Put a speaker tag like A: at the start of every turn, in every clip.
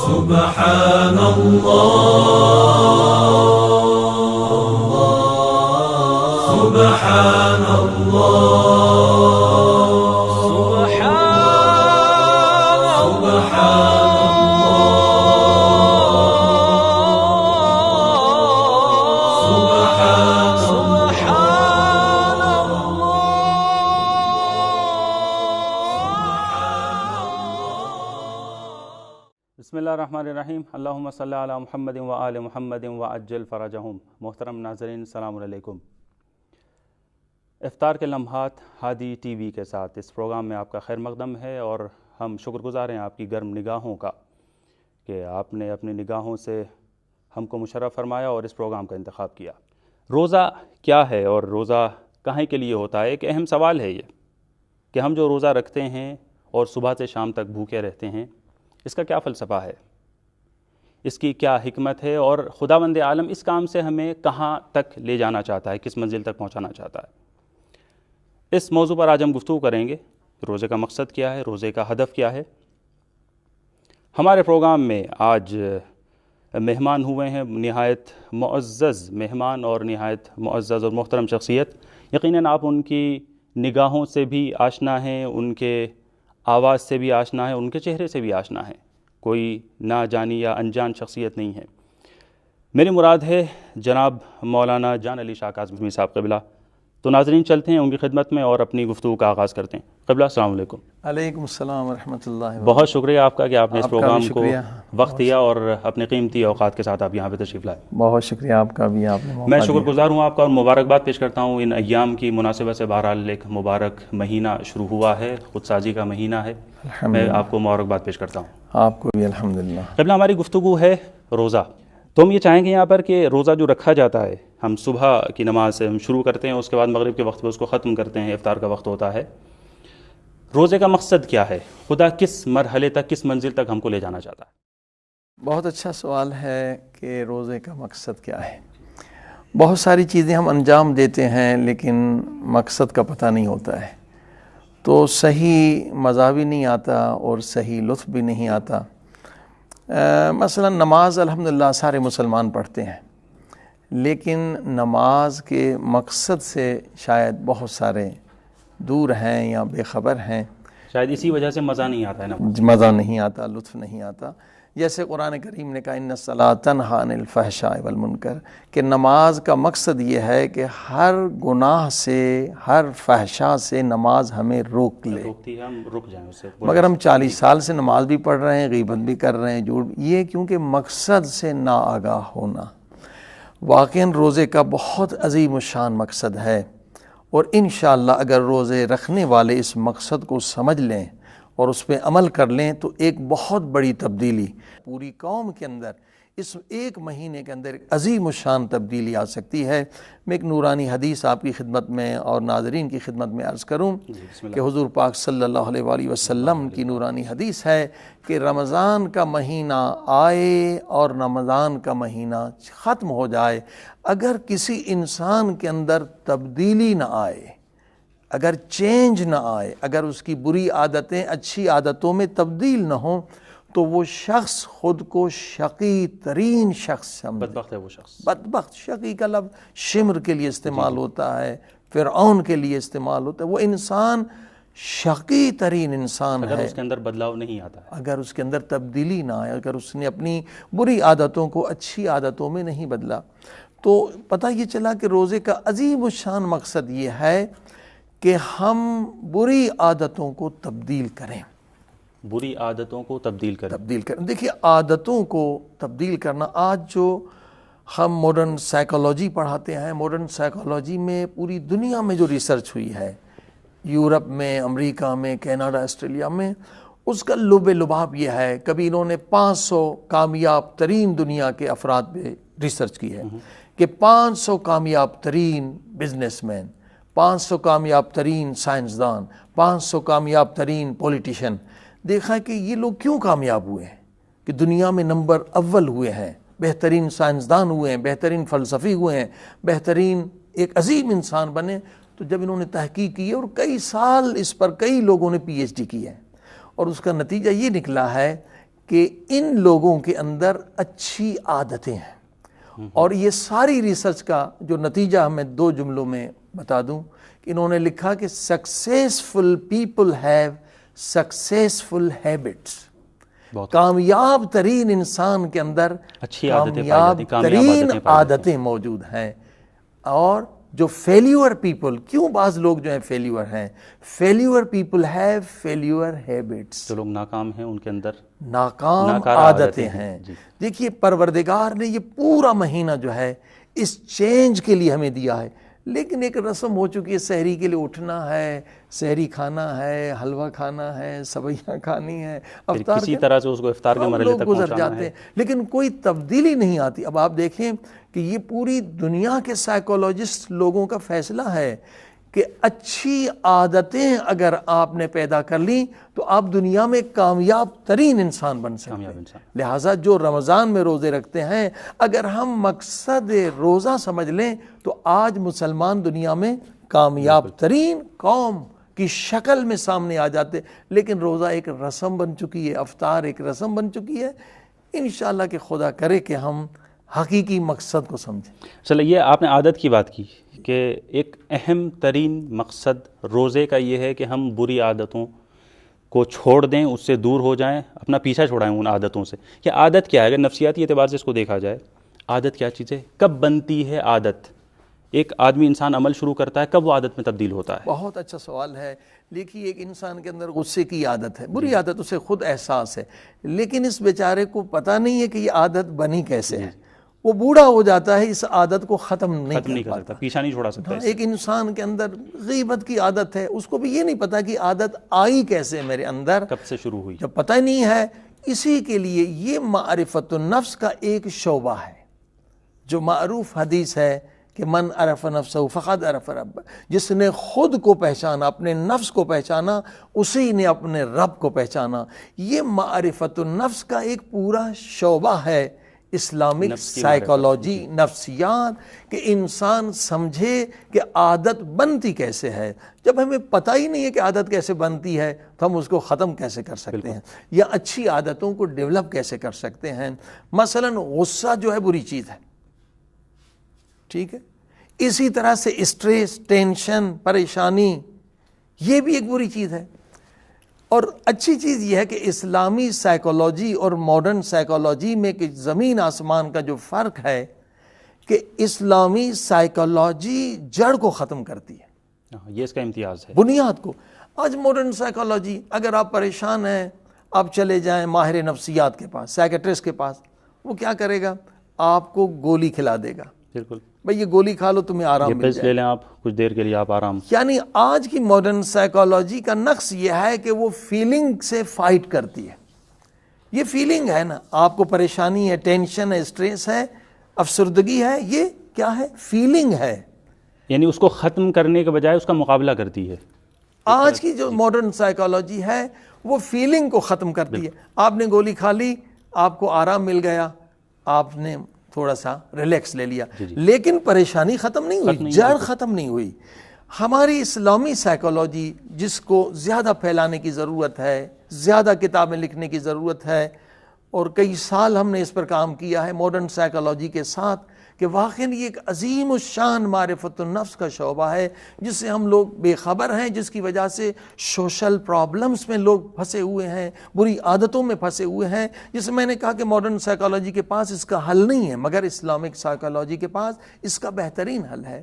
A: سبحان الله سبحان الله سبحان
B: بسم اللہ الرحمن الرحیم اللہم صلی علی محمد و آل محمد وعجل فرجہم۔ محترم ناظرین السلام علیکم۔ افطار کے لمحات ہادی ٹی وی کے ساتھ اس پروگرام میں آپ کا خیر مقدم ہے، اور ہم شکر گزار ہیں آپ کی گرم نگاہوں کا کہ آپ نے اپنی نگاہوں سے ہم کو مشرف فرمایا اور اس پروگرام کا انتخاب کیا۔ روزہ کیا ہے اور روزہ کہاں کے لیے ہوتا ہے؟ ایک اہم سوال ہے یہ کہ ہم جو روزہ رکھتے ہیں اور صبح سے شام تک بھوکے رہتے ہیں، اس کا کیا فلسفہ ہے، اس کی کیا حکمت ہے، اور خداوند عالم اس کام سے ہمیں کہاں تک لے جانا چاہتا ہے، کس منزل تک پہنچانا چاہتا ہے۔ اس موضوع پر آج ہم گفتگو کریں گے۔ روزے کا مقصد کیا ہے، روزے کا ہدف کیا ہے۔ ہمارے پروگرام میں آج مہمان ہوئے ہیں، نہایت معزز مہمان اور نہایت معزز اور محترم شخصیت۔ یقیناً آپ ان کی نگاہوں سے بھی آشنا ہیں، ان کے آواز سے بھی آشنا ہے، ان کے چہرے سے بھی آشنا ہے، کوئی نہ جانی یا انجان شخصیت نہیں ہے۔ میری مراد ہے جناب مولانا جان علی شاہ کاظمی صاحب قبلہ۔ تو ناظرین چلتے ہیں ان کی خدمت میں اور اپنی گفتگو کا آغاز کرتے ہیں۔ قبلہ السلام علیکم۔
C: علیکم السلام ورحمۃ اللہ۔
B: بہت شکریہ آپ کا کہ آپ نے اس پروگرام کو وقت دیا اور اپنے قیمتی اوقات کے ساتھ آپ یہاں پہ تشریف لائے۔
C: بہت شکریہ آپ کا بھی، آپ نے
B: میں شکر گزار ہوں آپ کا، اور مبارکباد پیش کرتا ہوں ان ایام کی مناسبت سے۔ بہرحال ایک مبارک مہینہ شروع ہوا ہے، خودسازی کا مہینہ ہے، میں آپ کو مبارکباد پیش کرتا ہوں۔
C: آپ کو بھی الحمدللہ۔
B: قبلہ ہماری گفتگو ہے روزہ۔ تو ہم یہ چاہیں گے یہاں پر کہ روزہ جو رکھا جاتا ہے، ہم صبح کی نماز سے ہم شروع کرتے ہیں، اس کے بعد مغرب کے وقت پہ اس کو ختم کرتے ہیں، افطار کا وقت ہوتا ہے۔ روزے کا مقصد کیا ہے؟ خدا کس مرحلے تک، کس منزل تک ہم کو لے جانا چاہتا ہے؟
C: بہت اچھا سوال ہے کہ روزے کا مقصد کیا ہے۔ بہت ساری چیزیں ہم انجام دیتے ہیں لیکن مقصد کا پتہ نہیں ہوتا ہے، تو صحیح مزہ بھی نہیں آتا اور صحیح لطف بھی نہیں آتا۔ مثلا نماز الحمدللہ سارے مسلمان پڑھتے ہیں، لیکن نماز کے مقصد سے شاید بہت سارے دور ہیں یا بے خبر ہیں،
B: شاید اسی وجہ سے مزہ نہیں آتا ہے نا،
C: مزہ نہیں آتا، لطف نہیں آتا۔ جیسے قرآن کریم نے کہا ان الصلاۃ تنہی عن الفحشاء والمنکر، کہ نماز کا مقصد یہ ہے کہ ہر گناہ سے، ہر فحشاء سے نماز ہمیں روک لے،
B: روکتی ہے، ہم رک جائیں اس سے۔
C: مگر ہم 40 سال سے نماز بھی پڑھ رہے ہیں، غیبت بھی کر رہے ہیں، جھوٹ، یہ کیونکہ مقصد سے ناآگاہ ہونا۔ واقعاً روزے کا بہت عظیم الشان مقصد ہے، اور انشاءاللہ اگر روزے رکھنے والے اس مقصد کو سمجھ لیں اور اس پہ عمل کر لیں تو ایک بہت بڑی تبدیلی پوری قوم کے اندر اس ایک مہینے کے اندر ایک عظیم الشان تبدیلی آ سکتی ہے۔ میں ایک نورانی حدیث آپ کی خدمت میں اور ناظرین کی خدمت میں عرض کروں کہ حضور پاک صلی اللہ علیہ وآلہ وسلم کی نورانی حدیث ہے کہ رمضان کا مہینہ آئے اور رمضان کا مہینہ ختم ہو جائے، اگر کسی انسان کے اندر تبدیلی نہ آئے، اگر چینج نہ آئے، اگر اس کی بری عادتیں اچھی عادتوں میں تبدیل نہ ہوں، تو وہ شخص خود کو شقی ترین شخص سمجھے۔
B: بدبخت ہے وہ شخص۔
C: بدبخت، شقی کا لفظ شمر کے لیے استعمال ہوتا ہے، فرعون کے لیے استعمال ہوتا ہے۔ وہ انسان شقی ترین انسان ہے
B: اگر اس کے اندر بدلاؤ نہیں آتا ہے،
C: اگر اس کے اندر تبدیلی نہ آئے، اگر اس نے اپنی بری عادتوں کو اچھی عادتوں میں نہیں بدلا۔ تو پتہ یہ چلا کہ روزے کا عظیم الشان مقصد یہ ہے کہ ہم بری عادتوں کو تبدیل کریں،
B: بری عادتوں کو تبدیل کریں۔
C: دیکھیے عادتوں کو تبدیل کرنا، آج جو ہم ماڈرن سائیکالوجی پڑھاتے ہیں، ماڈرن سائیکالوجی میں پوری دنیا میں جو ریسرچ ہوئی ہے، یورپ میں، امریکہ میں، کینیڈا، آسٹریلیا میں، اس کا لب لباب یہ ہے، کبھی انہوں نے 500 کامیاب ترین دنیا کے افراد پہ ریسرچ کی ہے کہ 500 کامیاب ترین بزنس مین، 500 کامیاب ترین سائنسدان، 500 کامیاب ترین پولیٹیشین، دیکھا کہ یہ لوگ کیوں کامیاب ہوئے ہیں، کہ دنیا میں نمبر اول ہوئے ہیں، بہترین سائنسدان ہوئے ہیں، بہترین فلسفی ہوئے ہیں، بہترین ایک عظیم انسان بنے۔ تو جب انہوں نے تحقیق کی اور کئی سال اس پر کئی لوگوں نے پی ایچ ڈی کی ہے، اور اس کا نتیجہ یہ نکلا ہے کہ ان لوگوں کے اندر اچھی عادتیں ہیں، اور یہ ساری ریسرچ کا جو نتیجہ میں 2 جملوں میں بتا دوں کہ انہوں نے لکھا کہ successful people have successful habits, کامیاب ترین انسان کے اندر
B: اچھی عادتیں پائی
C: کامیاب
B: جاتی ہیں، کامیاب
C: ترین
B: عادتیں پائی جاتی ہیں۔
C: عادتیں موجود ہیں۔ اور جو فیلیور پیپل، کیوں بعض لوگ جو ہیں فیلیور ہیں، failure people have failure habits,
B: جو لوگ ناکام ہیں ان کے اندر
C: ناکام
B: ناکارہ
C: عادتیں
B: ہیں۔
C: ہیں۔
B: جی۔
C: دیکھیے پروردگار نے یہ پورا مہینہ جو ہے اس چینج کے لیے ہمیں دیا ہے، لیکن ایک رسم ہو چکی ہے، سحری کے لیے اٹھنا ہے، سحری کھانا ہے، حلوہ کھانا ہے، سویاں کھانی ہے،
B: پھر کسی طرح سے اس کو افطار کے
C: ہم
B: مرحلے
C: لوگ
B: تک
C: گزر
B: پہنچانا
C: جاتے
B: ہے۔
C: ہیں، لیکن کوئی تبدیلی نہیں آتی۔ اب آپ دیکھیں کہ یہ پوری دنیا کے سائیکولوجسٹ لوگوں کا فیصلہ ہے کہ اچھی عادتیں اگر آپ نے پیدا کر لیں تو آپ دنیا میں کامیاب ترین انسان بن سکتے
B: کامیاب
C: ہیں۔
B: انسان۔
C: لہٰذا جو رمضان میں روزے رکھتے ہیں، اگر ہم مقصد روزہ سمجھ لیں تو آج مسلمان دنیا میں کامیاب ترین قوم کی شکل میں سامنے آ جاتے، لیکن روزہ ایک رسم بن چکی ہے، افطار ایک رسم بن چکی ہے۔ انشاءاللہ کہ خدا کرے کہ ہم حقیقی مقصد کو سمجھیں۔
B: چلے، یہ آپ نے عادت کی بات کی کہ ایک اہم ترین مقصد روزے کا یہ ہے کہ ہم بری عادتوں کو چھوڑ دیں، اس سے دور ہو جائیں، اپنا پیچھا چھوڑائیں ان عادتوں سے۔ یہ عادت کیا ہے؟ اگر نفسیاتی اعتبار سے اس کو دیکھا جائے، عادت کیا چیز ہے؟ کب بنتی ہے عادت؟ ایک آدمی انسان عمل شروع کرتا ہے، کب وہ عادت میں تبدیل ہوتا ہے؟
C: بہت اچھا سوال ہے۔ دیکھیے ایک انسان کے اندر غصے کی عادت ہے، بری عادت، اسے خود احساس ہے، لیکن اس بیچارے کو پتہ نہیں ہے کہ یہ عادت بنی کیسے ہے۔ وہ بوڑھا ہو جاتا ہے، اس عادت کو ختم نہیں
B: ختم نہیں
C: کر
B: کر
C: پاتا۔
B: سکتا، پیچھا نہیں چھوڑا سکتا۔
C: ایک انسان کے اندر غیبت کی عادت ہے، اس کو بھی یہ نہیں پتا کہ عادت آئی کیسے میرے اندر،
B: کب سے شروع ہوئی؟
C: جب پتہ نہیں ہے۔ اسی کے لیے یہ معرفت النفس کا ایک شعبہ ہے، جو معروف حدیث ہے کہ من عرف نفسہ فقد عرف رب، جس نے خود کو پہچانا، اپنے نفس کو پہچانا، اسی نے اپنے رب کو پہچانا۔ یہ معرفت النفس کا ایک پورا شعبہ ہے اسلامک
B: نفس کی
C: سائیکالوجی، نفسیات، کہ انسان سمجھے کہ عادت بنتی کیسے ہے۔ جب ہمیں پتہ ہی نہیں ہے کہ عادت کیسے بنتی ہے تو ہم اس کو ختم کیسے کر سکتے ہیں، یا اچھی عادتوں کو ڈیولپ کیسے کر سکتے ہیں۔ مثلا غصہ جو ہے بری چیز ہے، ٹھیک ہے، اسی طرح سے اسٹریس، ٹینشن، پریشانی، یہ بھی ایک بری چیز ہے۔ اور اچھی چیز یہ ہے کہ اسلامی سائیکالوجی اور ماڈرن سائیکالوجی میں کہ زمین آسمان کا جو فرق ہے کہ اسلامی سائیکالوجی جڑ کو ختم کرتی ہے،
B: یہ اس کا امتیاز ہے۔
C: بنیاد کو۔ آج ماڈرن سائیکالوجی، اگر آپ پریشان ہیں آپ چلے جائیں ماہر نفسیات کے پاس، سائیکٹرسٹ کے پاس، وہ کیا کرے گا؟ آپ کو گولی کھلا دے گا،
B: بالکل،
C: بھئی یہ گولی کھا لو تمہیں آرام
B: یہ
C: مل
B: پلس
C: جائے۔
B: لے لیں آپ، کچھ دیر کے لیے آپ آرام۔
C: یعنی آج کی ماڈرن سائیکالوجی کا نقص یہ ہے کہ وہ فیلنگ سے فائٹ کرتی ہے۔ یہ فیلنگ ہے نا، آپ کو پریشانی ہے، ٹینشن ہے، اسٹریس ہے، افسردگی ہے، یہ کیا ہے؟ فیلنگ ہے۔
B: یعنی اس کو ختم کرنے کے بجائے اس کا مقابلہ کرتی ہے۔
C: آج کی جو ماڈرن سائیکالوجی ہے وہ فیلنگ کو ختم کرتی ہے۔ آپ نے گولی کھا لی، آپ کو آرام مل گیا، آپ نے تھوڑا سا ریلیکس لے لیا، لیکن پریشانی ختم نہیں ہوئی، جڑ ختم نہیں ہوئی۔ ہماری اسلامی سائیکالوجی، جس کو زیادہ پھیلانے کی ضرورت ہے، زیادہ کتابیں لکھنے کی ضرورت ہے، اور کئی سال ہم نے اس پر کام کیا ہے ماڈرن سائیکالوجی کے ساتھ، کہ واقعی یہ ایک عظیم الشان معرفت النفس کا شعبہ ہے جس سے ہم لوگ بے خبر ہیں، جس کی وجہ سے سوشل پرابلمز میں لوگ پھنسے ہوئے ہیں، بری عادتوں میں پھنسے ہوئے ہیں، جس میں نے کہا کہ ماڈرن سائیکالوجی کے پاس اس کا حل نہیں ہے، مگر اسلامک سائیکالوجی کے پاس اس کا بہترین حل ہے۔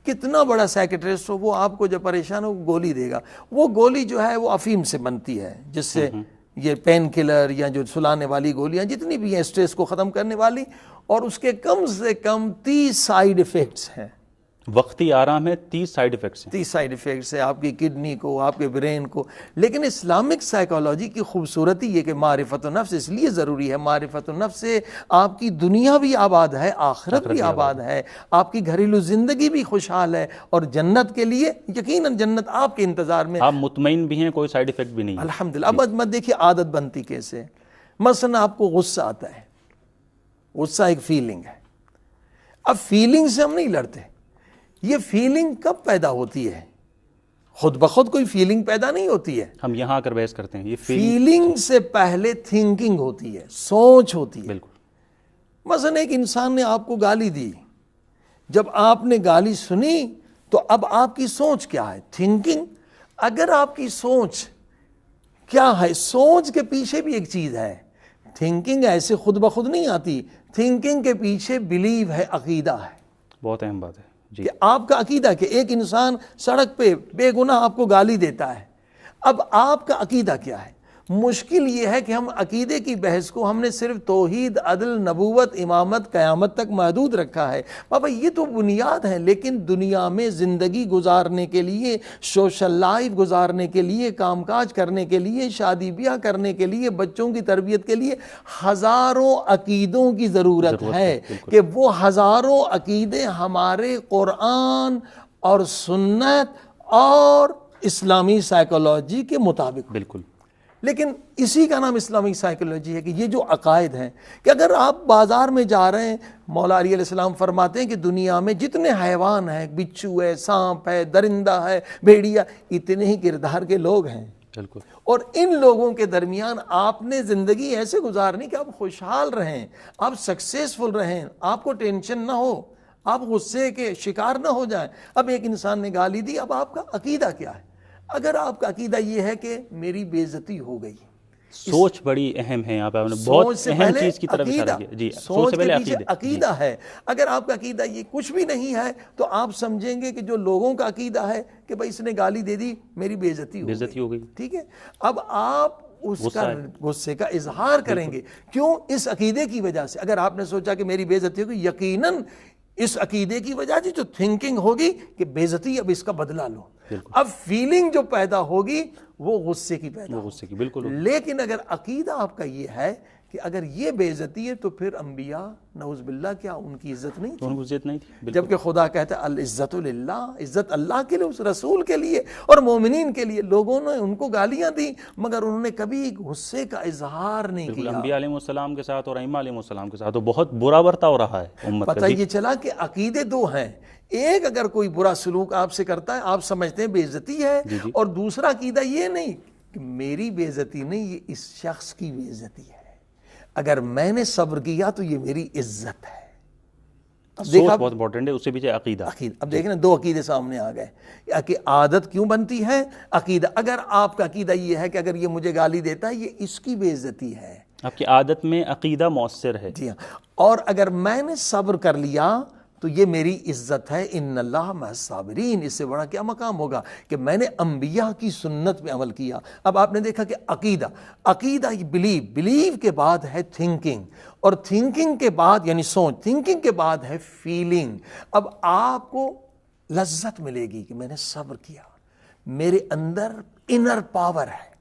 C: کتنا بڑا سائیکٹرسٹ ہو، وہ آپ کو جب پریشان ہو گولی دے گا، وہ گولی جو ہے وہ افیم سے بنتی ہے، جس سے یہ پین کلر یا جو سلانے والی گولیاں جتنی بھی ہیں اسٹریس کو ختم کرنے والی، اور اس کے کم سے کم 30 سائیڈ ایفیکٹس ہیں۔
B: وقتی آرام ہے، 30 سائیڈ ایفیکٹس ہیں۔
C: 30 سائیڈ ایفیکٹس ہیں آپ کی کڈنی کو، آپ کے برین کو۔ لیکن اسلامک سائیکالوجی کی خوبصورتی یہ کہ معرفت النفس اس لیے ضروری ہے، معرفت النفس سے آپ کی دنیا بھی آباد ہے، آخرت بھی آباد ہے، آپ کی گھریلو زندگی بھی خوشحال ہے، اور جنت کے لیے یقیناً جنت آپ کے انتظار میں۔
B: آپ مطمئن بھی ہیں، کوئی سائیڈ ایفیکٹ بھی نہیں ہے۔
C: الحمدللہ۔ اب دیکھیے عادت بنتی کیسے؟ مثلا آپ کو غصہ آتا ہے، غصہ ایک فیلنگ ہے۔ اب فیلنگ سے ہم نہیں لڑتے، یہ فیلنگ کب پیدا ہوتی ہے؟ خود بخود کوئی فیلنگ پیدا نہیں ہوتی ہے.
B: ہم یہاں آ کر بحث کرتے ہیں. یہ
C: فیلنگ سے پہلے تھنکنگ ہوتی ہے, سوچ ہوتی ہے.
B: بالکل.
C: مثلا ایک انسان نے آپ کو گالی دی, جب آپ نے گالی سنی تو اب آپ کی سوچ کیا ہے؟ تھنکنگ. اگر آپ کی سوچ کیا ہے؟ سوچ کے پیچھے بھی ایک چیز ہے. تھنکنگ ایسے خود بخود نہیں آتی. تھنکنگ کے پیچھے بلیو ہے, عقیدہ ہے.
B: بہت اہم بات ہے جی.
C: کہ آپ کا عقیدہ, کہ ایک انسان سڑک پہ بے گناہ آپ کو گالی دیتا ہے, اب آپ کا عقیدہ کیا ہے؟ مشکل یہ ہے کہ ہم عقیدے کی بحث کو ہم نے صرف توحید, عدل, نبوت, امامت, قیامت تک محدود رکھا ہے. بابا یہ تو بنیاد ہے, لیکن دنیا میں زندگی گزارنے کے لیے, سوشل لائف گزارنے کے لیے, کام کاج کرنے کے لیے, شادی بیاہ کرنے کے لیے, بچوں کی تربیت کے لیے ہزاروں عقیدوں کی ضرورت ہے. کہ وہ ہزاروں عقیدے ہمارے قرآن اور سنت اور اسلامی سائیکولوجی کے مطابق.
B: بالکل.
C: لیکن اسی کا نام اسلامی سائیکولوجی ہے کہ یہ جو عقائد ہیں, کہ اگر آپ بازار میں جا رہے ہیں, مولا علی علیہ السلام فرماتے ہیں کہ دنیا میں جتنے حیوان ہیں, بچھو ہے, سانپ ہے, درندہ ہے, بھیڑیا, اتنے ہی کردار کے لوگ ہیں.
B: بالکل.
C: اور ان لوگوں کے درمیان آپ نے زندگی ایسے گزارنی کہ آپ خوشحال رہیں, آپ سکسیسفل رہیں, آپ کو ٹینشن نہ ہو, آپ غصے کے شکار نہ ہو جائیں. اب ایک انسان نے گالی دی, اب آپ کا عقیدہ کیا ہے؟ اگر آپ کا عقیدہ یہ ہے کہ میری بے عزتی ہو گئی,
B: سوچ بڑی اہم ہے. یہاں پہ آپ نے بہت اہم چیز کی طرف اشارہ کیا. جی,
C: سوچ
B: سے پہلے
C: کے پیچھے عقیدہ ہے. اگر آپ کا عقیدہ یہ کچھ بھی نہیں ہے تو آپ سمجھیں گے کہ جو لوگوں کا عقیدہ ہے کہ بھائی اس نے گالی دے دی, میری بے عزتی ہو گئی. ٹھیک ہے, اب آپ اس کا غصے کا اظہار کریں گے. کیوں؟ اس عقیدے کی وجہ سے. اگر آپ نے سوچا کہ میری بے عزتی ہوگی, یقیناً اس عقیدے کی وجہ سے جو تھنکنگ ہوگی کہ بے عزتی, اب اس کا بدلہ لو. اب فیلنگ جو پیدا ہوگی وہ غصے کی پیدا ہوگی.
B: بالکل.
C: لیکن اگر عقیدہ آپ کا یہ ہے کہ اگر یہ بے عزتی ہے تو پھر انبیاء نعوذ باللہ کیا ان کی عزت نہیں تھی؟
B: ان کی عزت نہیں تھی.
C: جبکہ خدا کہتا ہے العزت للہ, عزت اللہ کے لیے, اس رسول کے لیے اور مومنین کے لیے. لوگوں نے ان کو گالیاں دی مگر انہوں نے کبھی غصے کا اظہار نہیں کیا.
B: انبیاء علیہ السلام کے ساتھ اور ائمہ علیہ السلام کے ساتھ تو بہت برا برتاؤ رہا ہے امت کا.
C: پتہ یہ چلا کہ عقیدے دو ہیں. ایک, اگر کوئی برا سلوک آپ سے کرتا ہے آپ سمجھتے ہیں بے عزتی ہے, اور دوسرا عقیدہ یہ نہیں کہ میری بے عزتی نہیں, یہ اس شخص کی بے عزتی ہے, اگر میں نے صبر کیا تو یہ میری عزت ہے.
B: سوچ بہت امپورٹنٹ ہے, اس سے پیچھے عقیدہ.
C: اب دیکھیں نا, دو عقیدے سامنے آ گئے کہ عادت کیوں بنتی ہے, عقیدہ. اگر آپ کا عقیدہ یہ ہے کہ اگر یہ مجھے گالی دیتا ہے یہ اس کی بے عزتی ہے,
B: آپ کی عادت میں عقیدہ مؤثر ہے.
C: جی ہاں. اور اگر میں نے صبر کر لیا تو یہ میری عزت ہے. ان اللہ مع الصابرین. اس سے بڑا کیا مقام ہوگا کہ میں نے انبیاء کی سنت پہ عمل کیا. اب آپ نے دیکھا کہ عقیدہ یہ بلیو کے بعد ہے تھنکنگ, اور تھنکنگ کے بعد یعنی سوچ, تھنکنگ کے بعد ہے فیلنگ. اب آپ کو لذت ملے گی کہ میں نے صبر کیا, میرے اندر انر پاور ہے,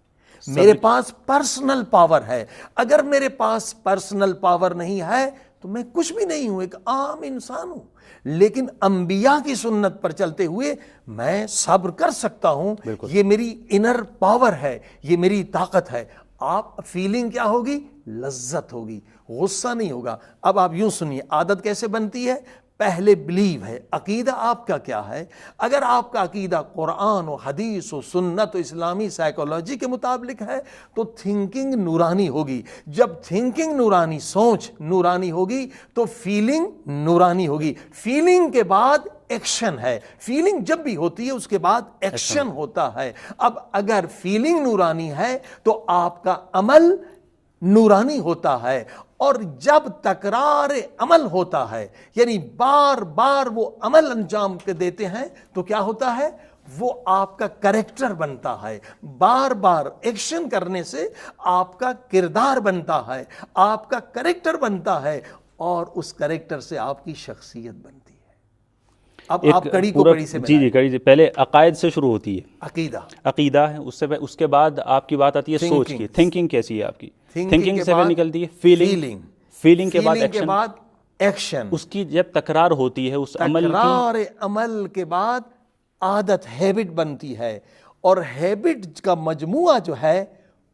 C: میرے پاس پرسنل پاور ہے. اگر میرے پاس پرسنل پاور نہیں ہے تو میں کچھ بھی نہیں ہوں, ایک عام انسان ہوں. لیکن انبیاء کی سنت پر چلتے ہوئے میں صبر کر سکتا ہوں. یہ میری انر پاور ہے, یہ میری طاقت ہے. آپ فیلنگ کیا ہوگی؟ لذت ہوگی, غصہ نہیں ہوگا. اب آپ یوں سنیے, عادت کیسے بنتی ہے؟ پہلے بلیو ہے. عقیدہ آپ کا کیا ہے؟ اگر آپ کا عقیدہ قرآن و حدیث و سنت و اسلامی سائیکولوجی کے مطابق ہے تو تھنکنگ نورانی ہوگی. جب تھنکنگ نورانی, سوچ نورانی ہوگی تو فیلنگ نورانی ہوگی. فیلنگ کے بعد ایکشن ہے. فیلنگ جب بھی ہوتی ہے اس کے بعد ایکشن ہوتا ہے. اب اگر فیلنگ نورانی ہے تو آپ کا عمل نورانی ہوتا ہے, اور جب تکرار عمل ہوتا ہے یعنی بار بار وہ عمل انجام دیتے ہیں تو کیا ہوتا ہے؟ وہ آپ کا کریکٹر بنتا ہے. بار بار ایکشن کرنے سے آپ کا کردار بنتا ہے, آپ کا کریکٹر بنتا ہے, اور اس کریکٹر سے آپ کی شخصیت بنتی ہے. اب آپ کڑی کو کڑی سے
B: جی کڑی سے پہلے عقائد سے شروع ہوتی ہے. عقیدہ ہے, اس کے بعد آپ کی بات آتی ہے سوچ کی. تھنکنگ کیسی ہے آپ کی؟ تھنکنگ سے پہلے نکلتی ہے فیلنگ کے بعد
C: ایکشن.
B: اس کی جب تکرار ہوتی ہے اس عمل کی,
C: تکرار عمل کے بعد عادت, ہیبٹ بنتی ہے, اور ہیبٹ کا مجموعہ جو ہے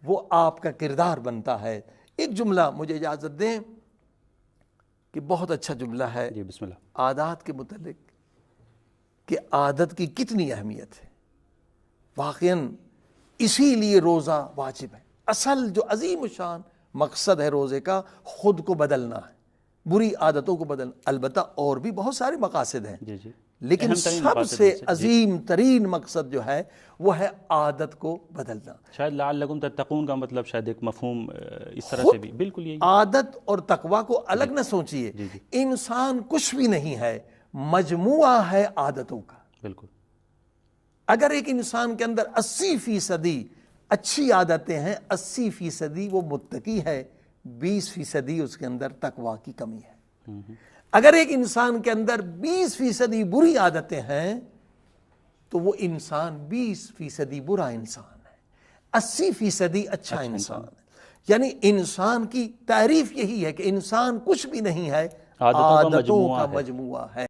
C: وہ آپ کا کردار بنتا ہے. ایک جملہ مجھے اجازت دیں کہ بہت اچھا جملہ ہے
B: جی بسم اللہ,
C: عادات کے متعلق, کہ عادت کی کتنی اہمیت ہے. واقعاً اسی لیے روزہ واجب ہے. اصل جو عظیم شان مقصد ہے روزے کا خود کو بدلنا ہے, بری عادتوں کو بدلنا. البتہ اور بھی بہت سارے مقاصد ہیں,
B: جی جی,
C: لیکن
B: اہم ترین
C: سب
B: مقاصد
C: سے
B: میں سے.
C: عظیم ترین مقصد جو ہے وہ ہے عادت کو بدلنا.
B: شاید لعلکم تتقون کا مطلب شاید ایک مفہوم اس طرح سے بھی بالکل یہی.
C: عادت اور تقوی کو الگ نہ سوچئے, انسان کچھ بھی نہیں ہے, مجموعہ ہے عادتوں کا.
B: بالکل.
C: اگر ایک انسان کے اندر 80% اچھی عادتیں ہیں, 80% وہ متقی ہے, 20% اس کے اندر تقوی کی کمی ہے. اگر ایک انسان کے اندر 20% بری عادتیں ہیں تو وہ انسان 20% برا انسان ہے, 80% اچھا انسان ہے. یعنی انسان کی تعریف یہی ہے کہ انسان کچھ بھی نہیں ہے, عادتوں کا مجموعہ ہے.